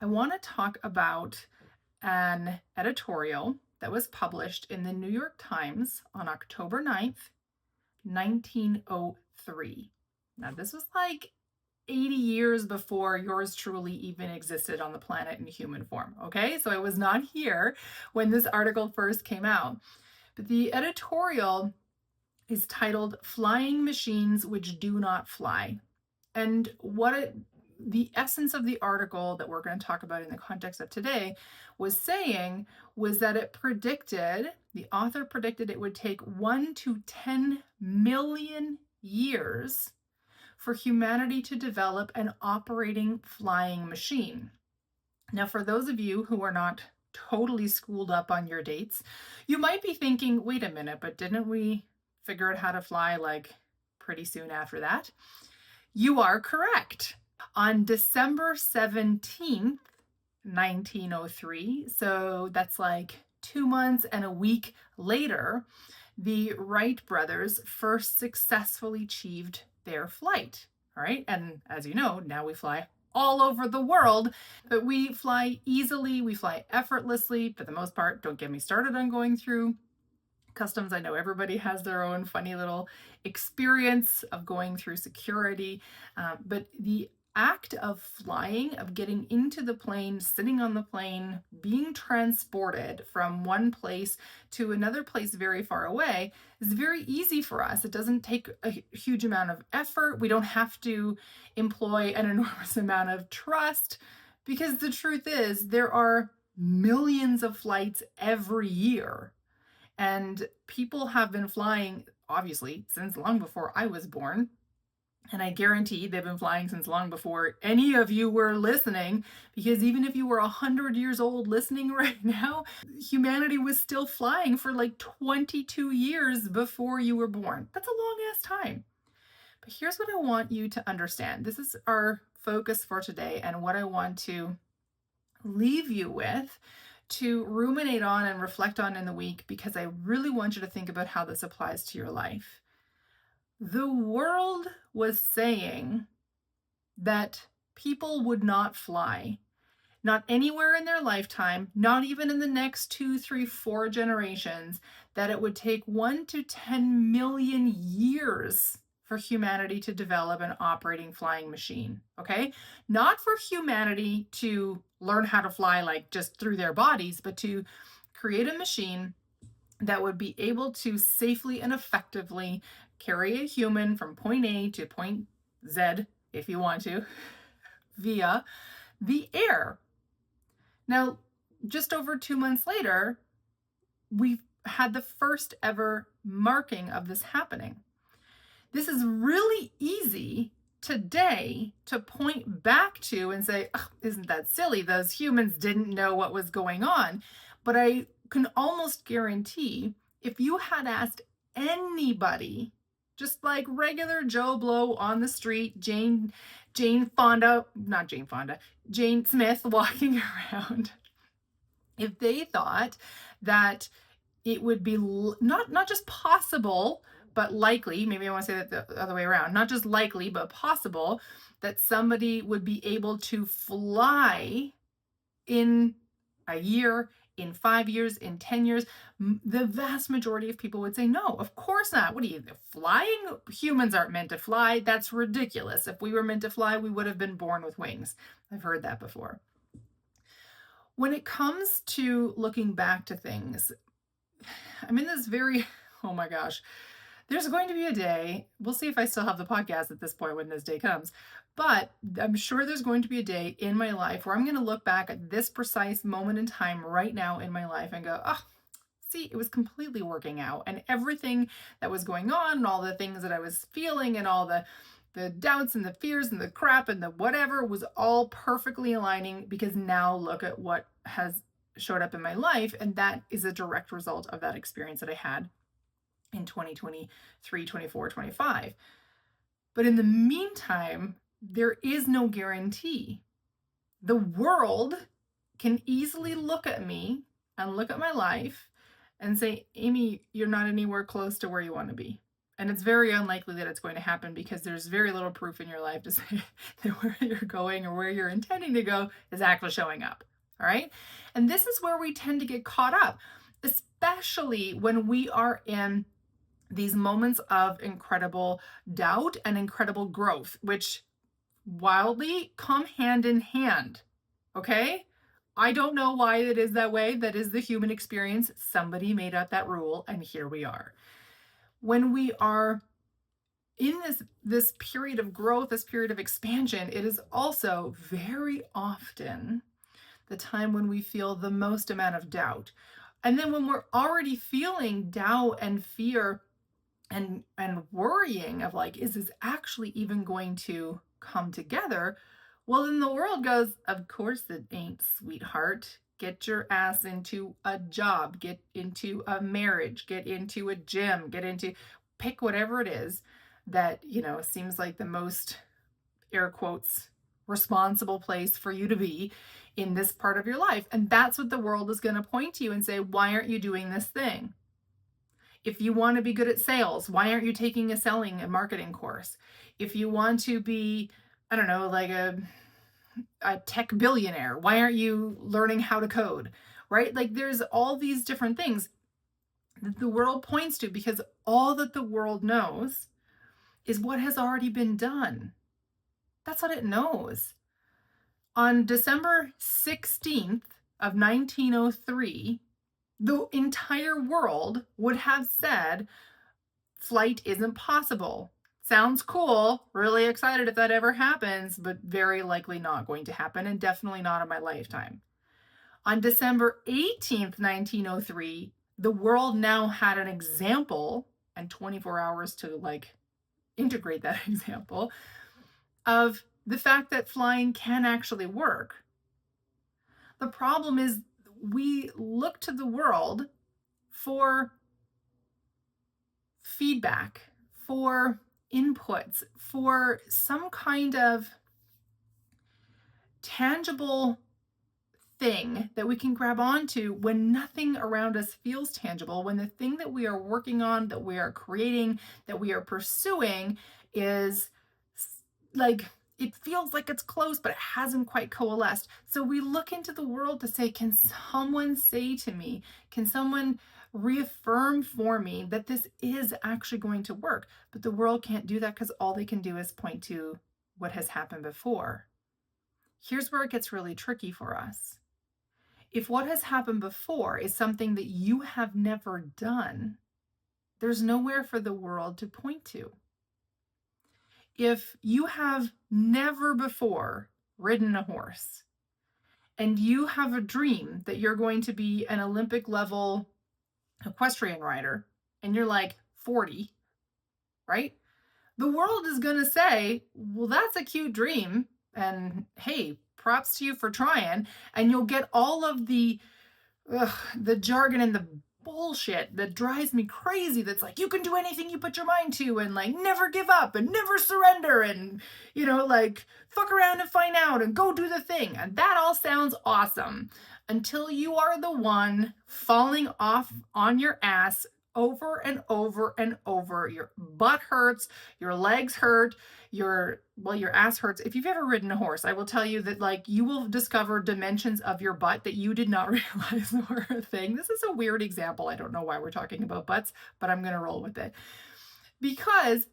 I want to talk about an editorial that was published in the New York Times on October 9th, 1903. Now, this was like 80 years before yours truly even existed on the planet in human form. Okay, so I was not here when this article first came out. But the editorial is titled Flying Machines Which Do Not Fly. And the essence of the article that we're going to talk about in the context of today was saying was that the author predicted it would take 1 to 10 million years for humanity to develop an operating flying machine. Now, for those of you who are not totally schooled up on your dates, you might be thinking, wait a minute, but didn't we figure out how to fly like pretty soon after that? You are correct. On December 17th, 1903, so that's like 2 months and a week later, the Wright brothers first successfully achieved their flight. All right, and as you know, now we fly all over the world, but we fly easily, we fly effortlessly for the most part. Don't get me started on going through customs. I know everybody has their own funny little experience of going through security, but the act of flying, of getting into the plane, sitting on the plane, being transported from one place to another place very far away is very easy for us. It doesn't take a huge amount of effort. We don't have to employ an enormous amount of trust, because the truth is there are millions of flights every year. And people have been flying, obviously, since long before I was born. And I guarantee they've been flying since long before any of you were listening, because even if you were 100 years old listening right now, humanity was still flying for like 22 years before you were born. That's a long ass time. But here's what I want you to understand. This is our focus for today, and what I want to leave you with to ruminate on and reflect on in the week, because I really want you to think about how this applies to your life. The world was saying that people would not fly, not anywhere in their lifetime, not even in the next 2, 3, 4 generations, that it would take 1 to 10 million years for humanity to develop an operating flying machine. Okay? Not for humanity to learn how to fly like just through their bodies, but to create a machine that would be able to safely and effectively carry a human from point A to point Z, if you want to, via the air. Now, just over 2 months later, we've had the first ever marking of this happening. This is really easy today to point back to and say, oh, isn't that silly? Those humans didn't know what was going on. But I can almost guarantee if you had asked anybody, just like regular Joe Blow on the street, Jane Smith walking around, if they thought that it would be not just possible, but likely, maybe I want to say that the other way around, not just likely, but possible, that somebody would be able to fly in a year, in 5 years, in 10 years, the vast majority of people would say, no, of course not. What are you, flying? Humans aren't meant to fly. That's ridiculous. If we were meant to fly, we would have been born with wings. I've heard that before. When it comes to looking back to things, I'm in this oh my gosh, there's going to be a day, we'll see if I still have the podcast at this point when this day comes, but I'm sure there's going to be a day in my life where I'm going to look back at this precise moment in time right now in my life and go, oh, see, it was completely working out. And everything that was going on and all the things that I was feeling and all the doubts and the fears and the crap and the whatever was all perfectly aligning, because now look at what has showed up in my life. And that is a direct result of that experience that I had in 2023, 24, 25. But in the meantime, there is no guarantee. The world can easily look at me and look at my life and say, Amy, you're not anywhere close to where you want to be. And it's very unlikely that it's going to happen because there's very little proof in your life to say that where you're going or where you're intending to go is actually showing up. All right. And this is where we tend to get caught up, especially when we are in these moments of incredible doubt and incredible growth, which wildly come hand in hand. Okay. I don't know why it is that way. That is the human experience. Somebody made up that rule, and here we are. When we are in this period of growth, this period of expansion, it is also very often the time when we feel the most amount of doubt. And then when we're already feeling doubt and fear and worrying of like, is this actually even going to come together? Well, then the world goes, of course it ain't, sweetheart. Get your ass into a job, get into a marriage, get into a gym, pick whatever it is that, seems like the most, air quotes, responsible place for you to be in this part of your life. And that's what the world is going to point to you and say, why aren't you doing this thing? If you want to be good at sales, why aren't you taking a selling and marketing course? If you want to be, I don't know, like a tech billionaire, why aren't you learning how to code? Right? Like there's all these different things that the world points to because all that the world knows is what has already been done. That's what it knows. On December 16th of 1903, the entire world would have said flight isn't possible. Sounds cool, really excited if that ever happens, but very likely not going to happen, and definitely not in my lifetime. On December 18th, 1903, the world now had an example and 24 hours to integrate that example of the fact that flying can actually work. The problem is we look to the world for feedback, for inputs, for some kind of tangible thing that we can grab onto when nothing around us feels tangible, when the thing that we are working on, that we are creating, that we are pursuing is like, it feels like it's close, but it hasn't quite coalesced. So we look into the world to say, can someone say to me, can someone reaffirm for me that this is actually going to work? But the world can't do that because all they can do is point to what has happened before. Here's where it gets really tricky for us. If what has happened before is something that you have never done, there's nowhere for the world to point to. If you have never before ridden a horse and you have a dream that you're going to be an Olympic level equestrian rider and you're like 40, right? The world is going to say, well, that's a cute dream. And hey, props to you for trying. And you'll get all of the jargon and the bullshit that drives me crazy. That's like, you can do anything you put your mind to, and like never give up and never surrender, and like fuck around and find out and go do the thing. And that all sounds awesome until you are the one falling off on your ass over and over and over. Your butt hurts, your legs hurt, your ass hurts. If you've ever ridden a horse, I will tell you that like you will discover dimensions of your butt that you did not realize were a thing. This is a weird example. I don't know why we're talking about butts, but I'm going to roll with it. Because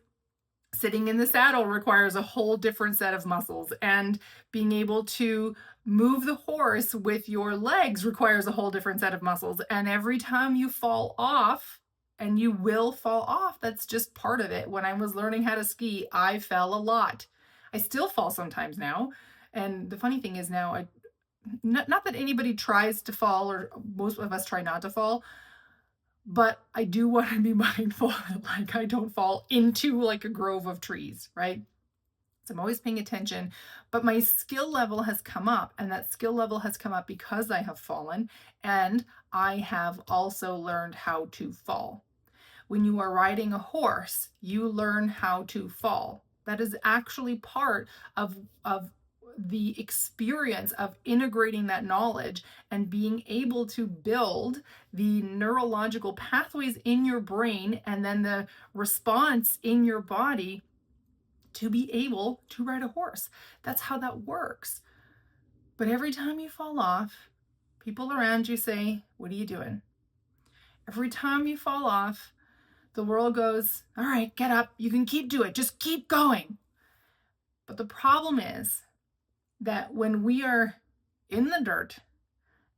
sitting in the saddle requires a whole different set of muscles, and being able to move the horse with your legs requires a whole different set of muscles. And every time you fall off, and you will fall off, that's just part of it. When I was learning how to ski, I fell a lot. I still fall sometimes now. And the funny thing is now, not that anybody tries to fall, or most of us try not to fall, but I do want to be mindful that like I don't fall into like a grove of trees, right? So I'm always paying attention, but my skill level has come up, and that skill level has come up because I have fallen, and I have also learned how to fall. When you are riding a horse, you learn how to fall. That is actually part of the experience of integrating that knowledge and being able to build the neurological pathways in your brain and then the response in your body to be able to ride a horse. That's how that works. But every time you fall off, people around you say, "What are you doing?" Every time you fall off, the world goes, "All right, get up. You can keep doing it. Just keep going." But the problem is that when we are in the dirt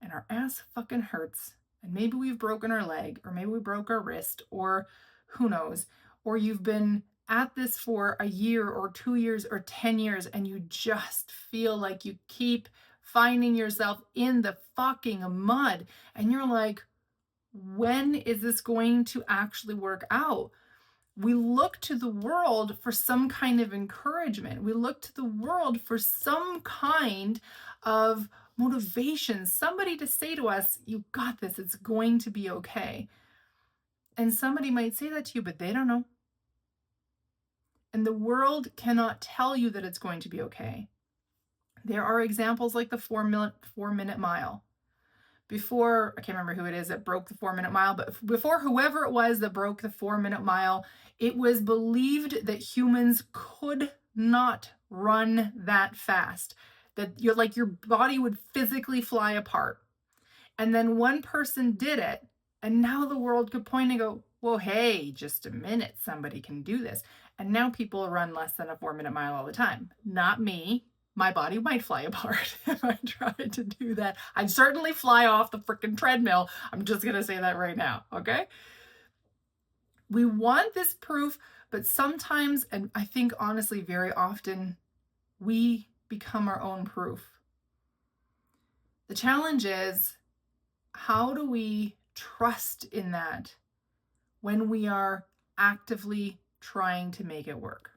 and our ass fucking hurts, and maybe we've broken our leg, or maybe we broke our wrist, or who knows, or you've been at this for a year or 2 years or 10 years, and you just feel like you keep finding yourself in the fucking mud, and you're like, when is this going to actually work out? We look to the world for some kind of encouragement. We look to the world for some kind of motivation, somebody to say to us, "You got this, it's going to be okay." And somebody might say that to you, but they don't know. And the world cannot tell you that it's going to be okay. There are examples like the 4 minute mile. Before, I can't remember who it is that broke the 4 minute mile, but before whoever it was that broke the 4 minute mile, it was believed that humans could not run that fast, that your body would physically fly apart. And then one person did it, and now the world could point and go, "Well, hey, just a minute, somebody can do this." And now people run less than a 4 minute mile all the time. Not me. My body might fly apart if I tried to do that. I'd certainly fly off the freaking treadmill. I'm just going to say that right now, okay? We want this proof, but sometimes, and I think honestly very often, we become our own proof. The challenge is, how do we trust in that when we are actively trying to make it work?